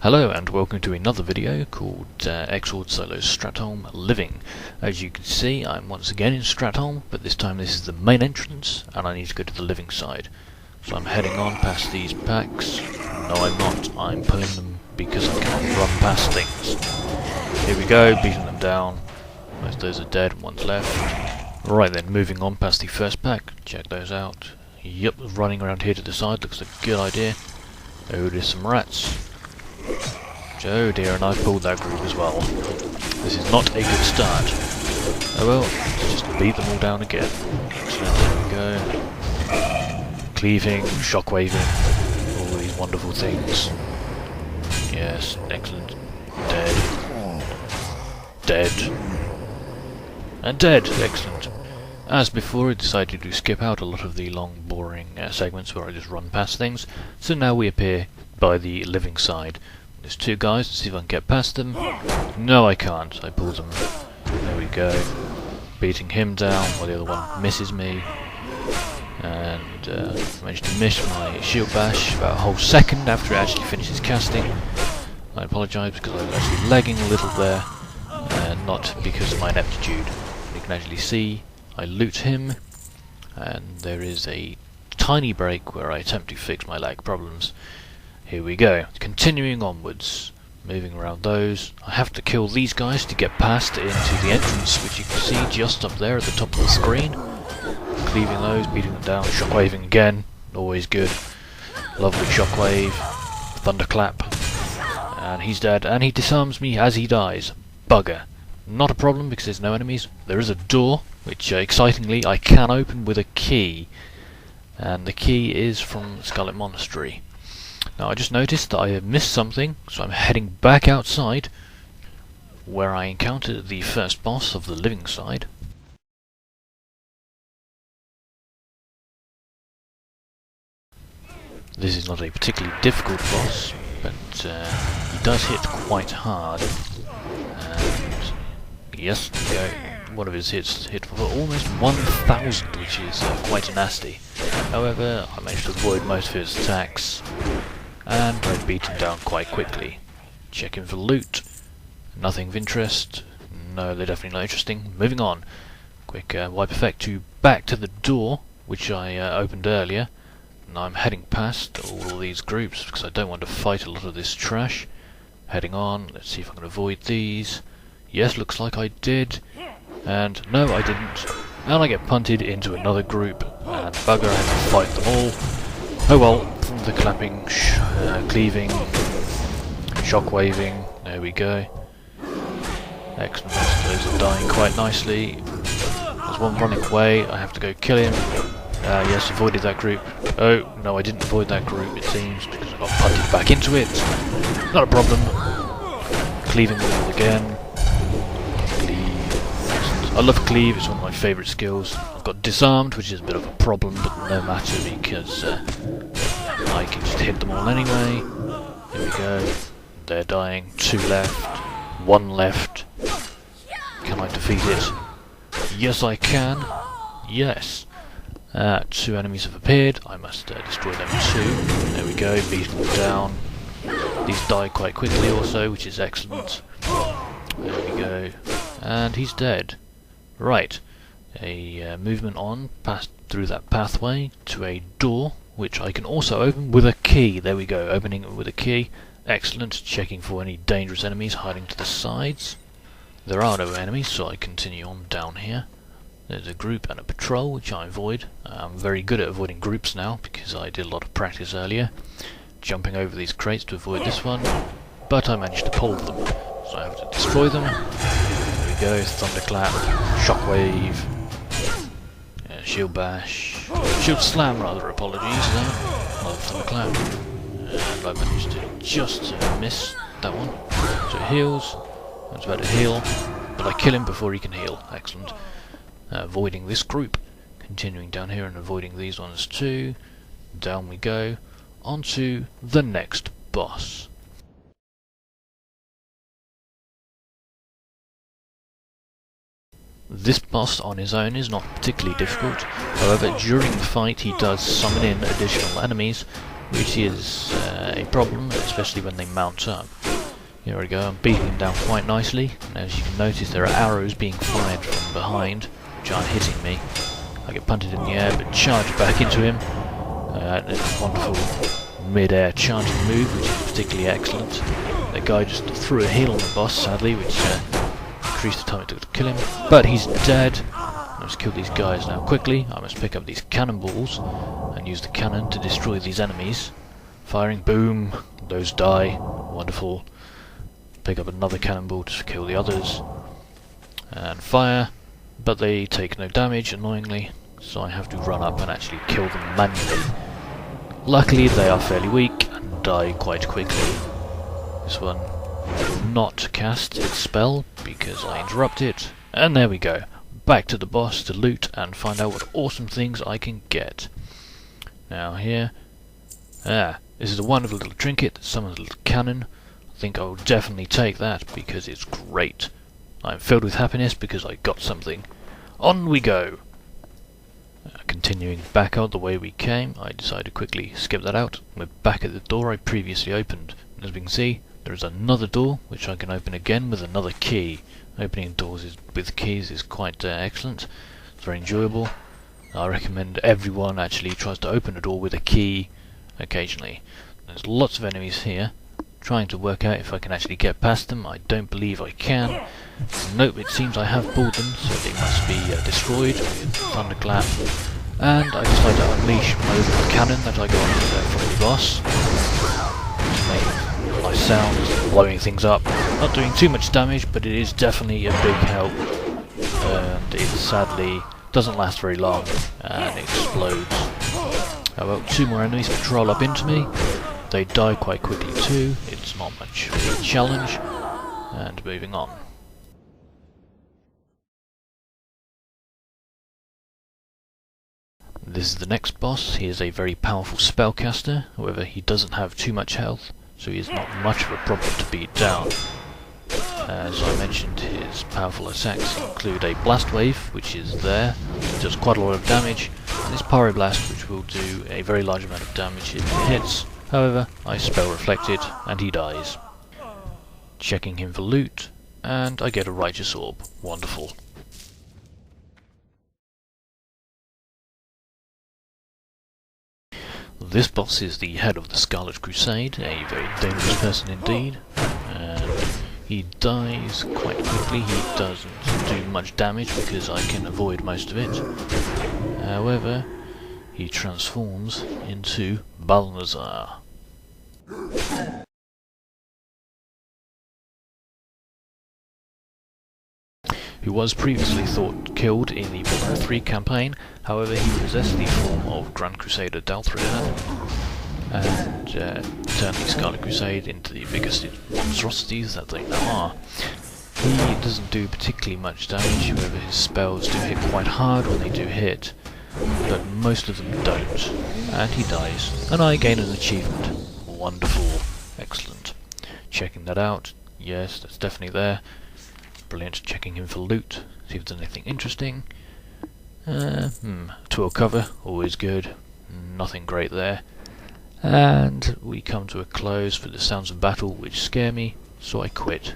Hello and welcome to another video called Exord Solo Stratholme Living. As you can see, I'm once again in Stratholme, but this time this is the main entrance and I need to go to the living side. So I'm heading on past these packs. No, I'm not. I'm pulling them because I can't run past things. Here we go, beating them down. Most of those are dead and one's left. Right then, moving on past the first pack. Check those out. Yep, running around here to the side looks like a good idea. Oh, there's some rats. Oh dear, and I've pulled that group as well. This is not a good start. Oh well, let's just beat them all down again. Excellent, there we go. Cleaving, shockwaving, all these wonderful things. Yes, excellent. Dead. Dead. And dead! Excellent. As before, I decided to skip out a lot of the long, boring segments where I just run past things, so now we appear by the living side. There's two guys, let's see if I can get past them. No, I can't. I pulled them. There we go. Beating him down while the other one misses me. And managed to miss my shield bash about a whole second after it actually finishes casting. I apologise because I was actually lagging a little there, not because of my ineptitude. You can actually see I loot him, and there is a tiny break where I attempt to fix my lag problems. Here we go, continuing onwards, moving around those. I have to kill these guys to get past into the entrance, which you can see just up there at the top of the screen. Cleaving those, beating them down, shockwaving again, always good. Lovely shockwave, thunderclap, and he's dead, and he disarms me as he dies. Bugger. Not a problem because there's no enemies. There is a door, which excitingly I can open with a key, and the key is from Scarlet Monastery. Now I just noticed that I have missed something, so I'm heading back outside where I encountered the first boss of the living side. This is not a particularly difficult boss, but he does hit quite hard. And yes, there we go. One of his hits hit for almost 1,000, which is quite nasty. However, I managed to avoid most of his attacks, and I beat him down quite quickly. Checking for loot. Nothing of interest. No, they're definitely not interesting. Moving on. Quick wipe effect to back to the door, which I opened earlier. Now I'm heading past all these groups because I don't want to fight a lot of this trash. Heading on. Let's see if I can avoid these. Yes, looks like I did. And no, I didn't. And I get punted into another group, and bugger, I have to fight them all. Oh well, the clapping, cleaving, shockwaving, there we go. Excellent, those are dying quite nicely. There's one running away, I have to go kill him. Yes, avoided that group. Oh, no, I didn't avoid that group, it seems, because I got punted back into it. Not a problem. Cleaving them again. I love cleave, it's one of my favourite skills. I've got disarmed, which is a bit of a problem, but no matter because I can just hit them all anyway. Here we go. They're dying. 2 left. 1 left. Can I defeat it? Yes, I can. Yes. 2 enemies have appeared. I must destroy them too. There we go. Beating them down. These die quite quickly also, which is excellent. There we go. And he's dead. Right, a movement on, past through that pathway to a door, which I can also open with a key. There we go, opening it with a key. Excellent, checking for any dangerous enemies hiding to the sides. There are no enemies, so I continue on down here. There's a group and a patrol, which I avoid. I'm very good at avoiding groups now, because I did a lot of practice earlier. Jumping over these crates to avoid this one, but I managed to pull them, so I have to destroy them. Go, thunderclap, shockwave, shield bash, shield slam rather, apologies, not thunderclap, and I managed to just miss that one, so it heals, I was about to heal, but I kill him before he can heal, excellent. Avoiding this group, continuing down here and avoiding these ones too, down we go, onto the next boss. This boss on his own is not particularly difficult, however during the fight he does summon in additional enemies, which is a problem, especially when they mount up. Here we go, I'm beating him down quite nicely, and as you can notice there are arrows being fired from behind, which aren't hitting me. I get punted in the air, but charge back into him. It's a wonderful mid-air charging move, which is particularly excellent. The guy just threw a heal on the boss, sadly, which increased the time it took to kill him. But he's dead. I must kill these guys now quickly. I must pick up these cannonballs and use the cannon to destroy these enemies. Firing, boom, those die. Wonderful. Pick up another cannonball to kill the others. And fire, but they take no damage, annoyingly, so I have to run up and actually kill them manually. Luckily they are fairly weak and die quite quickly. This one will not cast its spell because I interrupt it. And there we go. Back to the boss to loot and find out what awesome things I can get. Now here, this is a wonderful little trinket that summons a little cannon. I think I will definitely take that because it's great. I'm filled with happiness because I got something. On we go! Continuing back out the way we came, I decided to quickly skip that out. We're back at the door I previously opened. And as we can see, there is another door which I can open again with another key. Opening doors with keys is quite excellent. It's very enjoyable. I recommend everyone actually tries to open a door with a key occasionally. There's lots of enemies here. Trying to work out if I can actually get past them. I don't believe I can. Nope, it seems I have pulled them, so they must be destroyed with thunderclap. And I decide to unleash my little cannon that I got from the boss. To make nice sounds, blowing things up. Not doing too much damage, but it is definitely a big help. And it sadly doesn't last very long and explodes. Oh well, two more enemies patrol up into me. They die quite quickly too. It's not much of a challenge. And moving on. This is the next boss. He is a very powerful spellcaster, however he doesn't have too much health, so he is not much of a problem to beat down. As I mentioned, his powerful attacks include a blast wave, which is there, which does quite a lot of damage, and his pyroblast, which will do a very large amount of damage if it hits. However, I spell reflect it, and he dies. Checking him for loot, and I get a righteous orb. Wonderful. This boss is the head of the Scarlet Crusade, a very dangerous person indeed, and he dies quite quickly. He doesn't do much damage because I can avoid most of it. However, he transforms into Balnazar. Who was previously thought killed in the Warhammer 3 campaign. However, he possessed the form of Grand Crusader Dalthrian and turned the Scarlet Crusade into the biggest monstrosities that they now are. He doesn't do particularly much damage, however his spells do hit quite hard when they do hit, but most of them don't, and he dies, and I gain an achievement. Wonderful. Excellent. Checking that out. Yes, that's definitely there. Brilliant. Checking him for loot, see if there's anything interesting. Tool cover, always good. Nothing great there. And we come to a close for the sounds of battle which scare me, so I quit.